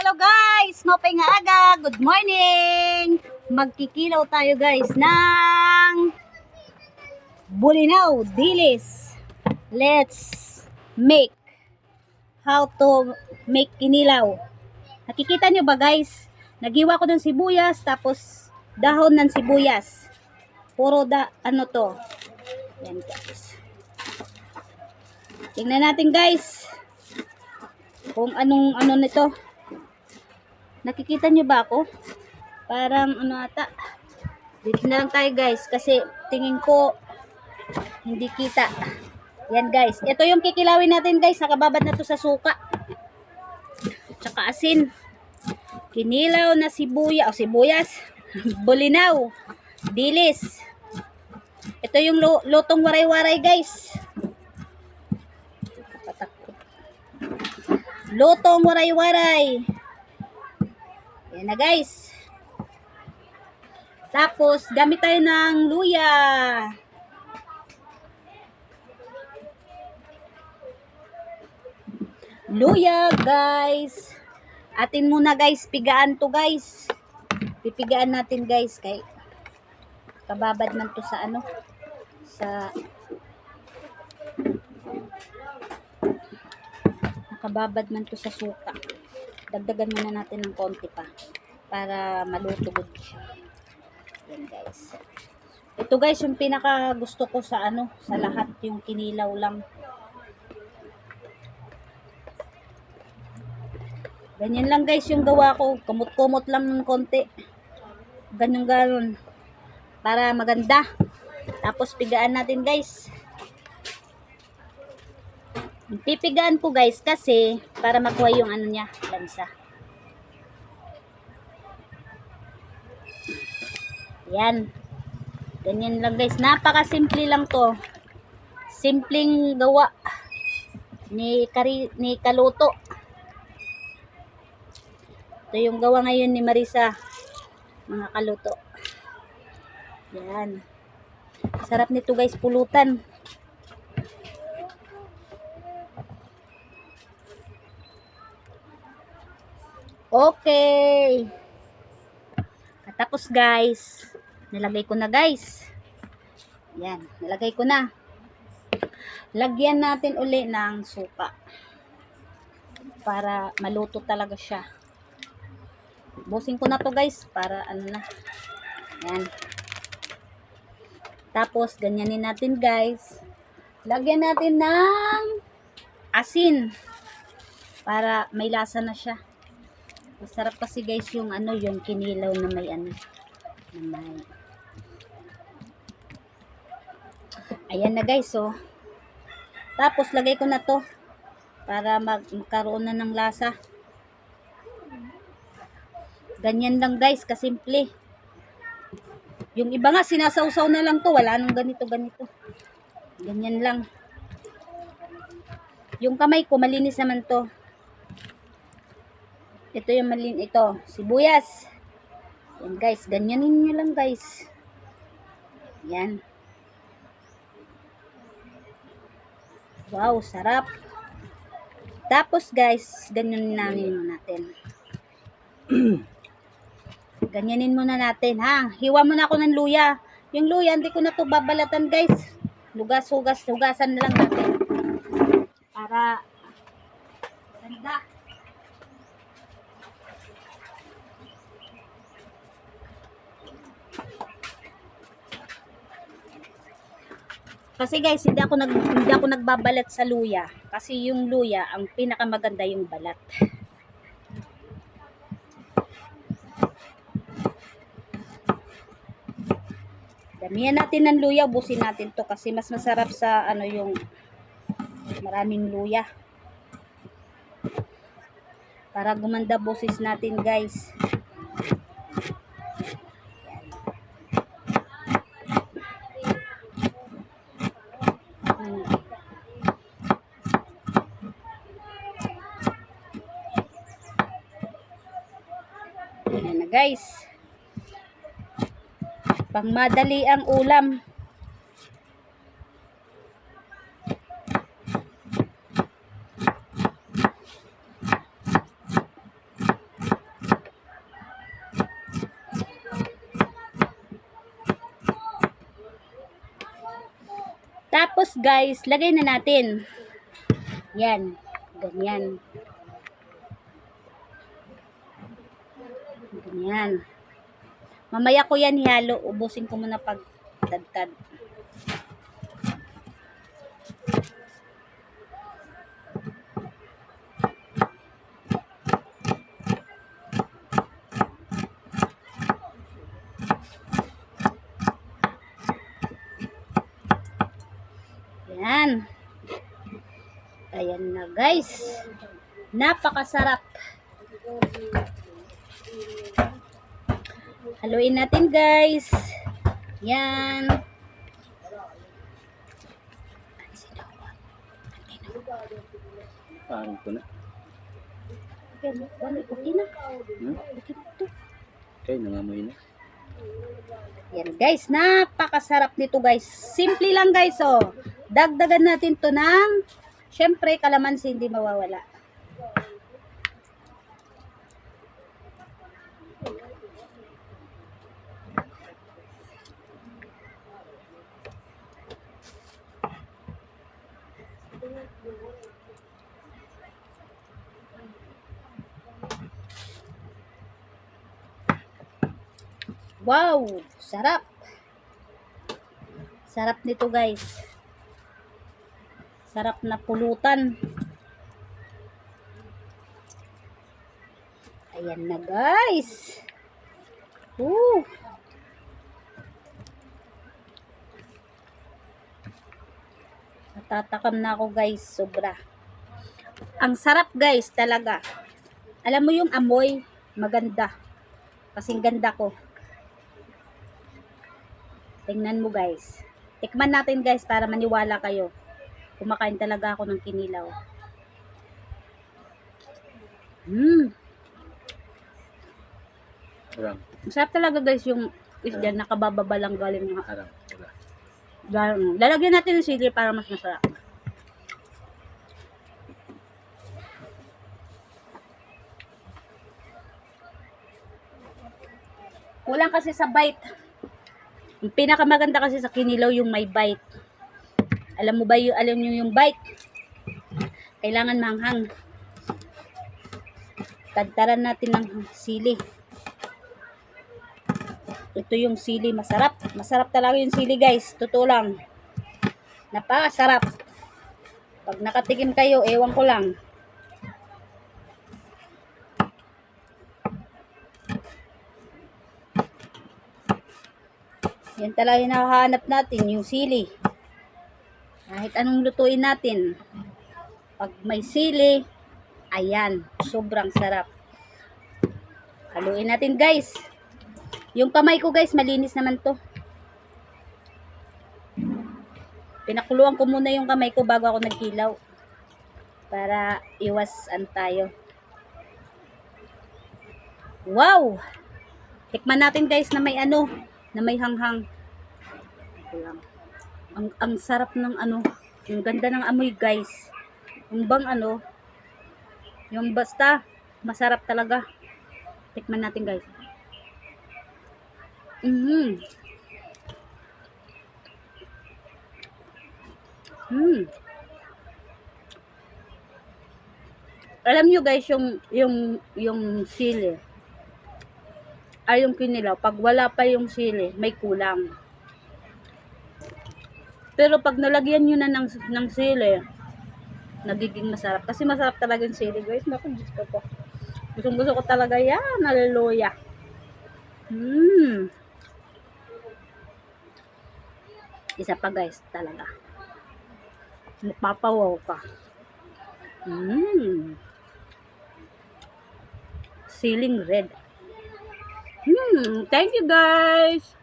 Hello guys! Ngopay nga aga! Good morning! Magkikilaw tayo guys ng bulinaw, dilis. Let's make how to make kinilaw. Nakikita nyo ba guys? Nagiwa ko ng sibuyas tapos dahon ng sibuyas. Puro ano to. Yan guys. Tingnan natin guys kung anong ano nito. Nakikita nyo ba ako? Parang ano ata. Dito na lang tayo guys. Kasi tingin ko hindi kita. Yan guys. Ito yung kikilawin natin guys. Nakababad na to sa suka. Tsaka asin. Kinilaw na sibuyas. O sibuyas. Bulinaw. Dilis. Ito yung lutong waray-waray guys. Lutong waray-waray. Yan na guys. Tapos, gamit tayo ng luya. Luya guys. Atin muna guys. Pigaan to guys. Pipigaan natin guys. Kay kababad man to sa ano. Sa nakababad man to sa suka. Dagdagan muna natin ng konti pa para maluto good siya. Yan guys. Ito guys yung pinaka gusto ko sa ano, sa lahat yung kinilaw lang. Ganyan lang guys yung gawa ko. Kumot-kumot lang ng konti. Ganun-ganon. Para maganda. Tapos pigaan natin guys. Pipigaan ko guys kasi para makuha yung ano niya, lansa. Yan. Ganyan lang guys. Napaka-simple lang to. Simpleng gawa ni Kaluto. Ito yung gawa ngayon ni Marisa. Mga kaluto. Yan. Sarap nito guys, pulutan. Okay. Tapos guys, nilagay ko na guys. Yan, nilagay ko na. Lagyan natin uli ng suka. Para maluto talaga siya. Busin ko na to guys, para ano na. Yan. Tapos, ganyanin natin guys. Lagyan natin ng asin. Para may lasa na siya. Masarap kasi guys yung ano, yung kinilaw na may ano. Na may. Ayan na guys, oh. Tapos, lagay ko na to. Para magkaroon na ng lasa. Ganyan lang guys, kasimple. Yung iba nga, sinasawsaw na lang to. Wala nang ganito. Ganyan lang. Yung kamay ko, malinis naman to. Ito yung ito, sibuyas. Yan guys, ganyanin nyo lang guys. Yan. Wow, sarap. Tapos guys, ganyanin natin. Ganyanin muna natin ha. Hiwa muna ako ng luya. Yung luya, hindi ko na to babalatan guys. Hugasan na lang natin. Para ganda. Kasi guys, hindi ako nagbabalat sa luya. Kasi yung luya, ang pinakamaganda yung balat. Damihan natin ng luya, ubusin natin to kasi mas masarap sa ano yung maraming luya. Para gumanda boses natin guys. Yan na guys. Pangmadali ang ulam. guys, lagay na natin. Yan. Ganyan. Ganyan. Mamaya ko yan ihalo. Ubusin ko muna pag tad-tad. Yan. Ayan na guys. Napakasarap. Haluin natin guys. Yan. Parang ko na. Okay na. Okay, nangamoy na. Yan guys, napakasarap nito guys. Simple lang guys, oh. Dagdagan natin to ng, syempre, kalamansi hindi mawawala. Wow, sarap. Sarap nito guys. Sarap na pulutan. Ayan na guys. Natatakam na ako guys, sobra. Ang sarap guys talaga. Alam mo yung amoy, maganda. Kasing ganda ko. Tingnan mo guys. Tikman natin guys para maniwala kayo. Kumakain talaga ako ng kinilaw. Harang. Masarap talaga guys yung isda nakabababa lang galing mga Harang. lalagyan natin ng sili para mas masarap. Kulang kasi sa bite. Yung pinakamaganda kasi sa kinilaw yung may bite. Alam nyo yung bite? Kailangan manghang. Tagtaran natin ng sili. Ito yung sili, masarap. Masarap talaga yung sili guys. Totoo lang. Napakasarap. Pag nakatikim kayo, ewan ko lang. Yan talaga yung nakahanap natin, yung sili. Kahit anong lutuin natin. Pag may sili, ayan, sobrang sarap. Haluin natin guys. Yung kamay ko guys, malinis naman to. Pinakuluan ko muna yung kamay ko bago ako nagkilaw. Para iwasan tayo. Wow! Tikman natin guys na may ano, na may hanghang. Ang sarap ng ano, yung ganda ng amoy guys. Yung bang ano, yung basta, masarap talaga. Tikman natin guys. Alam nyo guys, yung sili, ay yung kinilaw, pag wala pa yung sili, may kulang. Pero pag nalagyan nyo na ng sili, nagiging masarap. Kasi masarap talaga yung sili guys. Naku, Diyos ko po. Gusto ko talaga yan. Hallelujah. Isa pa guys, talaga. Mapapawaw ka. Siling red. Thank you guys.